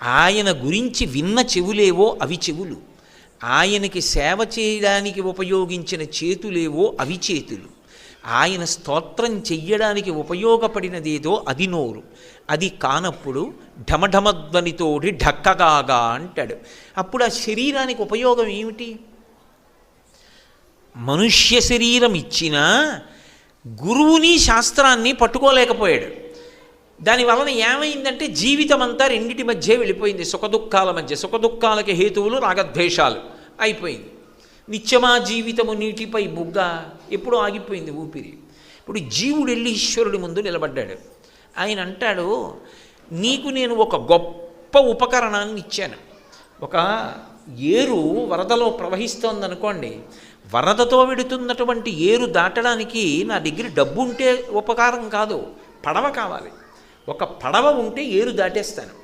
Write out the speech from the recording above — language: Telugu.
ఆయన గురించి విన్న చెవులేవో అవి చెవులు, ఆయనకి సేవ చేయడానికి ఉపయోగించిన చేతులేవో అవి చేతులు, ఆయన స్తోత్రం చెయ్యడానికి ఉపయోగపడినదేదో అది నోరు, అది కానప్పుడు ఢమఢమధ్వనితోటి ఢక్కగాగా అంటాడు. అప్పుడు ఆ శరీరానికి ఉపయోగం ఏమిటి? మనుష్య శరీరం ఇచ్చినా గురువుని శాస్త్రాన్ని పట్టుకోలేకపోయాడు. దానివలన ఏమైందంటే జీవితం అంతా రెండిటి మధ్య వెళ్ళిపోయింది, సుఖదుఖాల మధ్య. సుఖదుఖాలకి హేతువులు రాగద్వేషాలు అయిపోయింది. నిత్యమా జీవితము నీటిపై బుగ్గ, ఎప్పుడూ ఆగిపోయింది ఊపిరి. ఇప్పుడు జీవుడు వెళ్ళి ఈశ్వరుడి ముందు నిలబడ్డాడు. ఆయన అంటాడు, నీకు నేను ఒక గొప్ప ఉపకరణాన్ని ఇచ్చాను. ఒక ఏరు వరదలో ప్రవహిస్తోందనుకోండి, వరదతో వెడుతున్నటువంటి ఏరు దాటడానికి నా దగ్గర డబ్బు ఉంటే ఉపకారం కాదు, పడవ కావాలి. ఒక పడవ ఉంటే ఏరు దాటేస్తాను.